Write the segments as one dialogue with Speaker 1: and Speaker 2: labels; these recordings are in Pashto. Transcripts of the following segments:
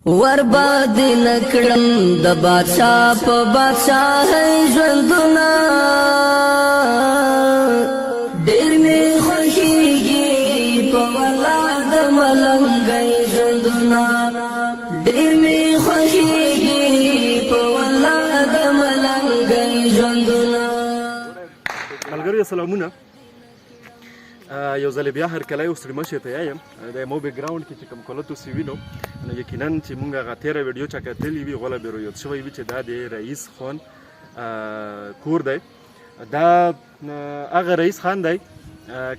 Speaker 1: ورباد نکړم د بادشاہ په بادشاہ ژوندونه ډېر مې خوښېږي په ولا د ملنګۍ ژوندونه ډېر مې خوښېږي په ولا د ملنګۍ ژوندونه.
Speaker 2: ملګرو سلامونه. یو ځل بیا هرکلی اوس مشر ته یم د مو بیک ګراوند کې چې کوم کولتو سی وینو نو یقینا چې مونږ هغه تېره ویډیو چا کتلې وي غوله به رویت شوی وي چې دا د رئیس خان کور دی. دا هغه رئیس خان دی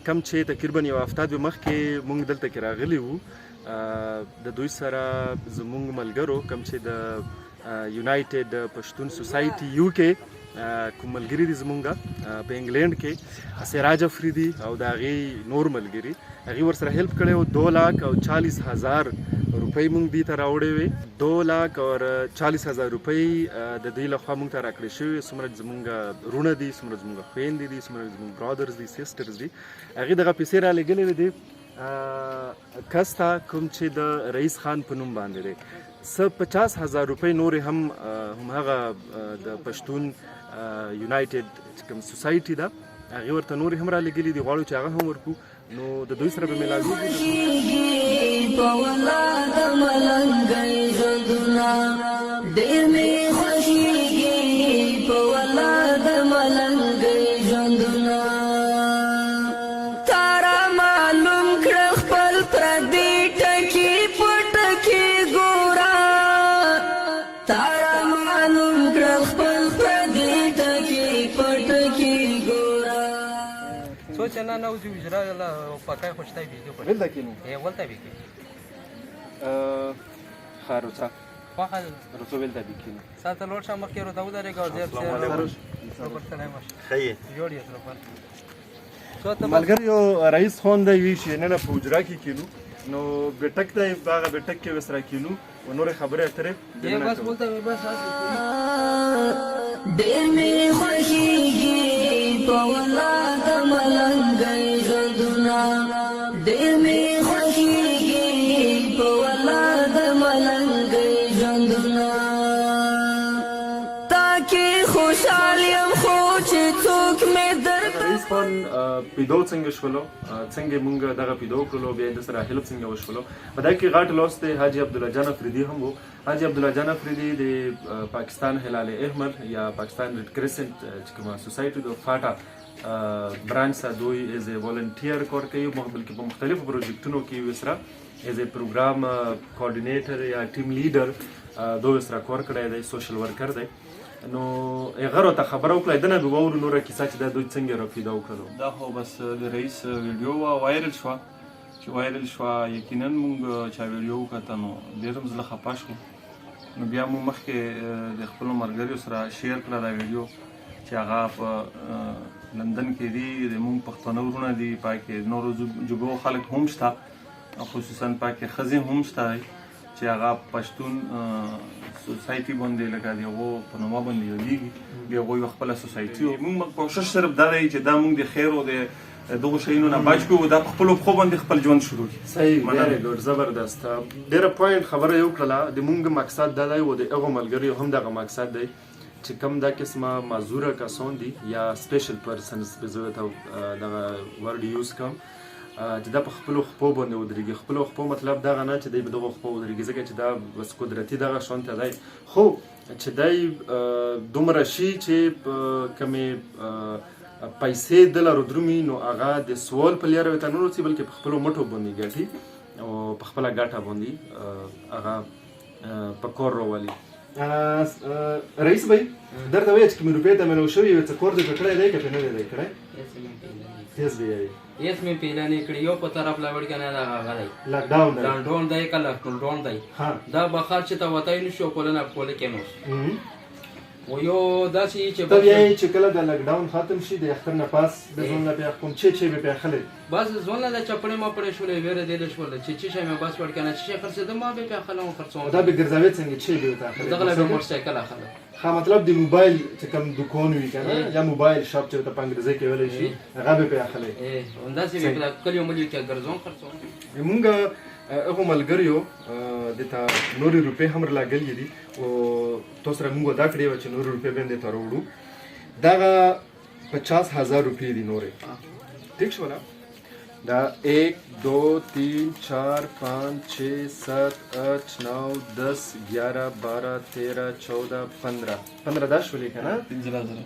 Speaker 2: کم چې تقریبا یو هفته دوی مخکې مونږ دلته کې راغلي وو د دوی سره زمونږ ملګرو کم چې د یونایټډ پښتون سوسایټي یو کې کوم ملګري دي زمونږ په انګلینډ کې سراج افریدي او د هغې نور ملګري هغې ورسره هیلپ کړی و. 2,40,000 روپۍ مونږ دې ته راوړې وې. 2,40,000 روپۍ د دوی لخوا مونږ ته راکړې شوې. څومره زمونږ وروڼه دي، څومره زمونږ خویندې دي، څومره زمونږ برادرز دي، سسټرز دي، هغې دغه پیسې رالیږلې وې دې کس ته کوم چې د رئیس خان په نوم باندې دی. 50,000 روپۍ نورې هم هماغه د پښتون یونایټډ کوم سوسایټي ده هغې ورته نورې هم رالیږلي دي. غواړو چې هغه هم ورکړو نو د دوی سره به میلاقات
Speaker 3: چنا نو جو اجرا لا پکای خوشتای ویډیو پر
Speaker 2: ولدا کینو
Speaker 3: ولتا ویکی
Speaker 2: خاروچا
Speaker 3: واخا
Speaker 2: رسو ولدا کینو
Speaker 3: ساته لور شم مخکې رو داو درې ګور دې خیر جوړی تر په
Speaker 2: ملګریو رئیس خان دی وی چې نه په اجرا کې کینو نو بیٹک دی باغه بیٹک کې وسره کینو و نور خبره اترې
Speaker 3: یې بس بولته بس
Speaker 1: ډېر مې خوښېږي په ولا د ملنګۍ ژوندونه ډېر مې خوښېږي په ولا د ملنګۍ ژوندونه تا کې خوشحال یم خو چې څوک مې درته
Speaker 2: رئیس خان پیدو څنګه شولو څنګه مونږ دغه پیدو کړلو بیا د سره هیلپ څنګه وشولو په دا کې غاټ لوست دی حاجی عبدالله جان افریدي هم وو. حاجی عبدالله جان افریدي د پاکستان هلال احمر یا پاکستان ریډ کرسنټ چې کومه سوسایټي د فاټا برانچ سره دوی ایز ا والنټیر کار کوي بلکې په مختلفو پروجیکټونو کې وسره ایز ا پروګرام کوارډینیټر یا ټیم لیډر دوی سره کار کړی دی، سوشل ورکر دی. نو هغه ته خبره وکړه دنه به وورو نوره کیسه چې دا دوی څنګه راپیدا وکړلو.
Speaker 4: دا خو بس د رئیس ویډیو وایرل شوه چې وایرل شوه یقینا مونږ چا ویډیو وکته نو ډېر هم زړه خفه شو. نو بیا مو مخکې د خپلو ملګریو سره شیر کړه دا ویډیو چې هغه په لندن کې دي زموږ پښتانه وروڼه دي پای کې نورو ژبو خلک هم شته خصوصا پای کې ښځې هم شته چې هغه پښتون سوسایټي باندې لکه د هغو په نومه باندې یادېږي د هغوی یوه خپله سوسایټي وو. مونږ کوشش صرف دا دی چې دا مونږ د خیر او د دغو شیانو نه بچ کړو دا په خپلو پښو باندې خپل ژوند شروع کړي.
Speaker 2: صحیح ویری ګوډ زبردست ډېره پوینټ خبره یې وکړله. د مونږ مقصد دا دی او د هغو ملګریو هم دغه مقصد دی چې کوم دا قسمه معذوره کسان دي یا سپیشل پرسنز به زه ورته دغه ورډ یوز کوم چې دا په خپلو خپو باندې ودرېږي. خپلو خپو مطلب دغه نه چې دی په دغو خپو ودرېږي ځکه چې دا بس قدرتي دغه شانته دی، خو چې دی دومره شي چې کمې پیسې دله رودرومي نو هغه د سوال په لیاره ورته نه روڅي بلکې په خپلو مټو باندې ګټي او په خپله ګټه باندې هغه په کار راولي. رئیس بھائی درته وایي چې کومې روپۍ ته مې نو شوي څه کور دې په کړی دی که پې نه دی دی کړی تیز به یې
Speaker 3: یس مې پیلانې کړي یو په طرف لا وړ کنه دا هغه دی
Speaker 2: لاکډاون
Speaker 3: دی که لاکډاون دی دا بخار چې ته وتای نشو کولنه کوله کې نو و یو داسې چې
Speaker 2: ته وایي چې کله د لاکډاون ختم شي د اختر نه پاس د ځون نه بیا کوم چې به بیا خلک
Speaker 3: بس ځون نه د چپړې ما پړې شولې ویره دې شولې چې شي مې بس وړ کنه چې خرڅې ما به خلک خرڅوم
Speaker 2: دا به ګرځاوي څنګه چې به ته
Speaker 3: دغه به موټر سایکل اخله
Speaker 2: ها مطلب د موبایل چې کوم دکان وي کنه یا موبایل شاپ چې ته په انګریزي کې ویل شي هغه به اخلي
Speaker 3: همداسې به کله یو ملي کې ګرځون خرڅوم
Speaker 2: مونږ هغه ملګریو دته نورې روپۍ هم راغلي دي او تاسو سره موږ دا کړی و چې نورې روپۍ باندې ته راوړو دغه 50,000 روپۍ دي نورې ٹھیک شو نه دا 1 2 3 4 5 6 7 8 9 10 11 12 13 14 15 دا شولې که نه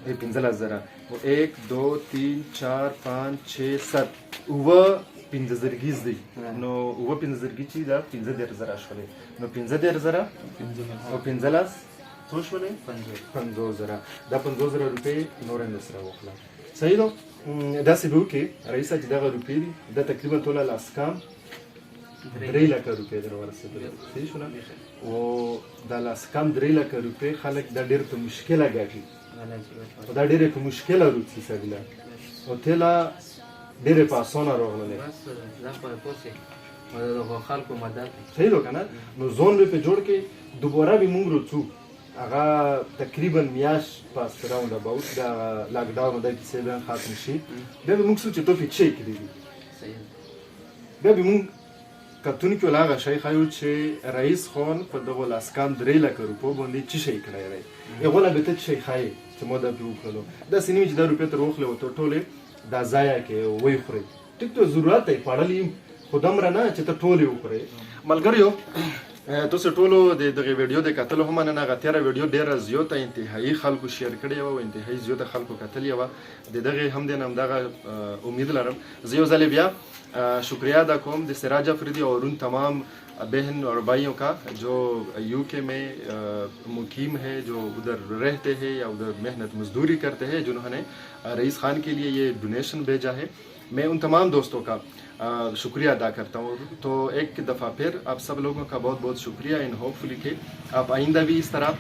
Speaker 2: 15,000 1 2 3 4 5 6 7 اوه 15 زرګیز دی نو اوه 15 زرګي چې دا 15,000 شولې نو 15,000 او 15 څو شولې 50,000 دا 50,000 روپۍ نور هم سره وخلا صحیح ده داسې به وکړي رئیسه چې دغه روپۍ دي دا تقریبا ټوله لاسکام 3 لکه روپۍ در ورسېدلې صحیح شو نه او دا لاسکام 3 لکه روپۍ خلک دا ډېر په مشکله ګټي او دا ډېرې په مشکله روڅي سړي او تېله ډېرې په اسانه راغللې صحیح ده که نه نو ځون به پې جوړ کړي دوباره به موږ روڅو هغه تقریبا میاشت پس راوند اباوت دا لاکډاون د کیسې به ختم شي بیا به موږ څه چې توفي چیک دی بیا به موږ کتون کې ولاغه شي خایو چې رئیس خان په دغه لاسکام 3 لکه روپو باندې چی شي کړی دی یو لا به ته شي خای چې مو دا وکړو دا سنوي چې دا روپې تر وخله او ټوله دا ځای کې وای خوري ټیک ته ضرورت دی پړلې خودم را نه چې ته ټوله وکړي ملګریو تاسو ټولو دغه ویډیو د کتلو هم نه غتیره ویډیو ډیره زیاته انتهایی خلکو شیر کړی او انتهایی زیاته خلکو کتلی و دغه هم د نام دغه امید لرم زه یو ځل بیا शुक्रिया अदा करूँ द सिराज अफरीदी और उन तमाम बहन और भाइयों का जो यूके में मुकीम है जो उधर रहते हैं या उधर मेहनत मजदूरी करते हैं जिन्होंने रईस खान के लिए ये डोनेशन भेजा है मैं उन तमाम दोस्तों का शुक्रिया अदा करता हूँ तो एक दफ़ा फिर आप सब लोगों का बहुत बहुत शुक्रिया इन होपफुली कि आप आइंदा भी इस तरह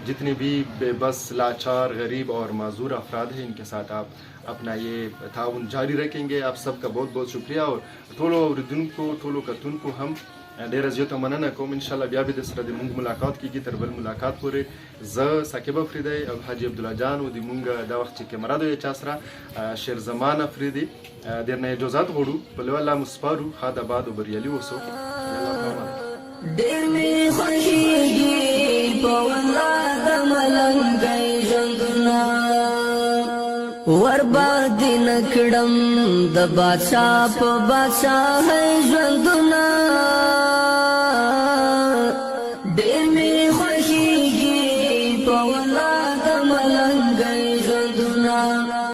Speaker 2: जितने भी बेबस लाचार गरीब और माजूर अफराद हैं इनके साथ आप अपना ये ताउन जारी रखेंगे आप सबका बहुत बहुत शुक्रिया और ठोलो औरदुन को ठोलो कतुन को हम ډیره زیاته مننه کوم ان شاء الله بیا به د سره د مونږ ملاقات کیږي تر بل ملاقات پورې زه ساکب افریدی او حاجی عبدالله جان او د مونږ د وخت چې کیمرا د چا سره شیر زمان افریدی درنه اجازه غوړو په لولا مسپارو خاد آباد او بریالي اوسو
Speaker 1: ډېر می خوشیږي په والله د ملنګي ژوندونه ورباد نکړم د بادشاہ په بادشاہ ژوندونه